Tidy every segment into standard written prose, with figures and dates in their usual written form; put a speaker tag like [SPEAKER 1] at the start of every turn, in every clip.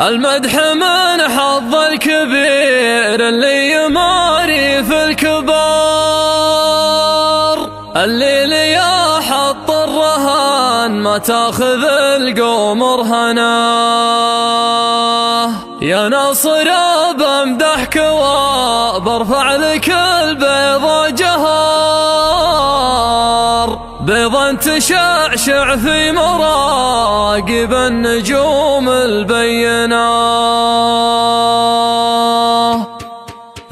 [SPEAKER 1] المدح من حظ الكبير اللي يماري في الكبار، اللي ليا حط الرهان ما تاخذ القمر هناه. يا ناصر بمدحك وبرفع لك البيض جهار، بيضا تشعشع في مراقب النجوم البينة.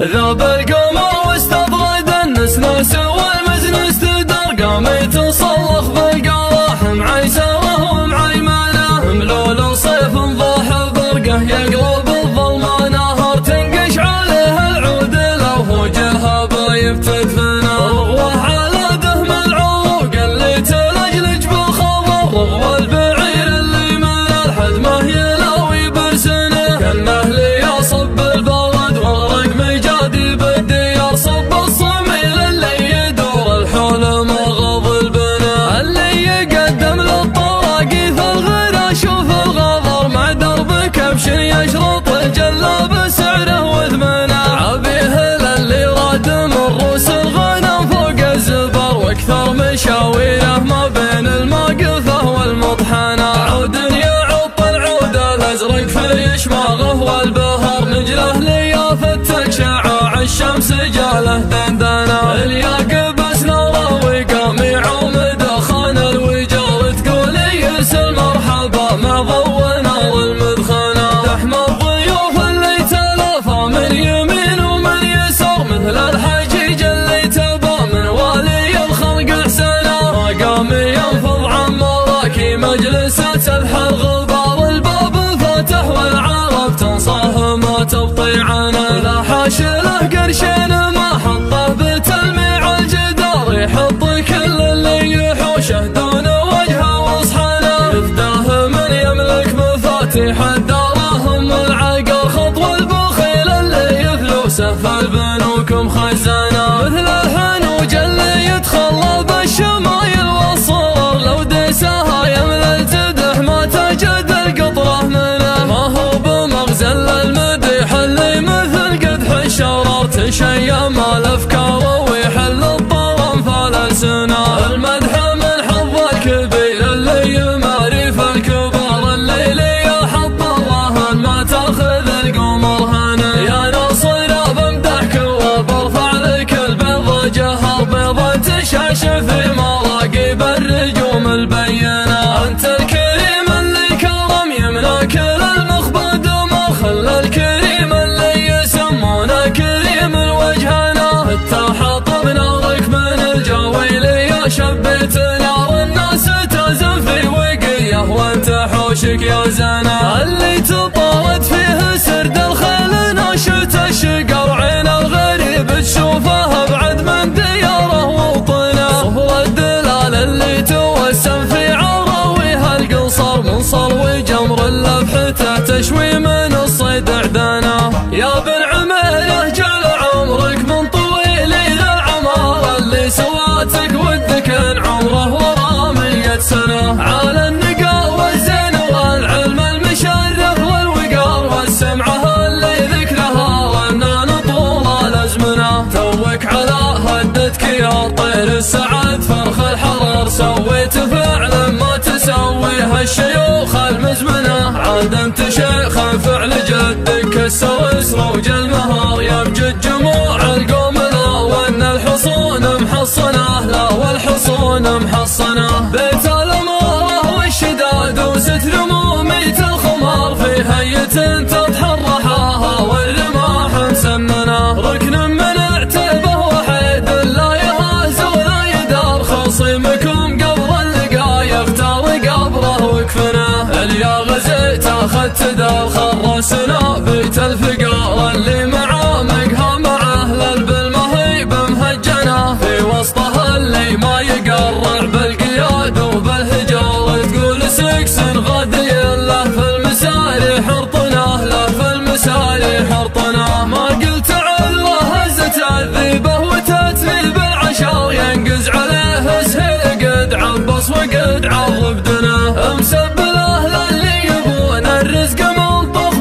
[SPEAKER 1] ذاب القمر واستطرد النسناس والمزن استدار، قام يتصلخ بالقراحم عيساره ومعيمانه، ملول صيف ضاح برقه يقلب الظلمة نهر، تنقش عليه العود لو هو جلها بايب تدفنه. رغوه على دهم العروق اللي تلجلج بالخضر، رغوه البعير اللي من الحدمه يلاوي برسنه، كانه لي يصب البرد وغرق مجادي بالديار، صب الصميل اللي يدور الحول مغض البنا، اللي يقدم للطراقيث الغلا شوف الغضر، مع درب كبش يشرط الجلاب سعره وثمنه، عبيه للي راد من روس الغنم فوق الزبر، واكثر مشاويره ما بين الماقفه والمطحنه. عود يعط العود الازرق في شماغه والبهر، نجله ليافته شعاع الشمس جاله دندنه، الياقبس ناره وقام يعوم دخان الوجار، تقول يرسل مرحبا مع ضوء نار المدخنه، تحمى الضيوف اللي تلافى من يمين ومن يسار، مثل الحجيج اللي تبى من والي الخلق احسنه، ما قام ينفض عن مراكي مجلسه تبحى الغبار، الباب فاتح والعرب تنصاه ما تبطي عنه، لا حاشله قرشين ما حطه بتلميع الجدار، يحط كل اللي يحوشه دون وجهه واصحنه، يفداه من يملك مفاتيح الدراهم والعقار، خطوه البخيل اللي فلوسه في البنوك مخزنه، مثل الحنوج اللي يتخلى بالشمايل والصور، لو دسها يملى الجدح ما تجد القطره منه، ما هو بمغزل المديح اللي مثل قدح الشرار، تشيم الافكار ويحل الطرم فالسنه، المدح من حظ الكبير اللي يماري في الكبار، اللي لي حط الرهن ما تاخذ القمر هنا. يا ناصر بمدحك وبرفع لك البيض جهر، بيضا تشعش في مراقب النجوم البينه، انت الكريم اللي كرم يمنى كل المخبد وما خلى الكريم اللي يسمونه كريم الوجهنا، حتى حطب نارك من الجويل يا شبيت نار الناس تازن في وقيه، وانت حوشك يا زنا، اللي تطارد فيه سرد الخيل ناشت الشقا، وعين الغريب تشوفه بعد من دياره ووطنه، صهر الدلال اللي توسم في عراويها القصر، من صلو جمر لفحته تشوي من الصيد عدنه. يا بن عميره جل عمرك من طويل ذا العمار، اللي سواتك ودك ان عمره ورا 100 سنه، على النقا والزين والعلم المشرف والوقار، والسمعه اللي ذكرها رنان طول الازمنه، توك على هدتك يا طير السعد فرخ الحرر، سويت فعل ما تسويه الشيوخ المزمنه، عاد انت شيخ فعل جدك كسر سروج المهار، يبجد جموع القوم لا وان الحصون محصنه، لا والحصون محصنه، بيت الاماره والشداد وستر موميت الخمار، في هية تتحرحاها والرماح مسمنه، ركن من اعتبه وحيد لا يهاز ولا يدار، خصيمكم قبر اللقا يختار قبره وكفنه، اليا غزيت اخذت دار خرسنا، بيت الفقار اللي معاه مقهى مع اهل بالمهيب مهجنه، في وسطها اللي ما يقرع بالقياد وبالهجار، تقول سكس غادي له في المساري حرطنه، له في المساري حرطنه، ما قلت عله هزت عذيبه وتتني بالعشار، ينقز عليه سهيل قد عبص وقد عرب دنا، مسبل اهل اللي يبون الرزق ملطخ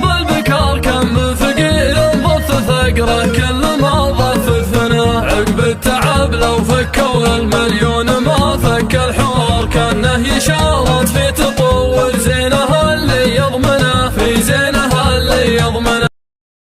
[SPEAKER 1] له كل ما ضاف الثنا، عقب التعب لو فكوا المليون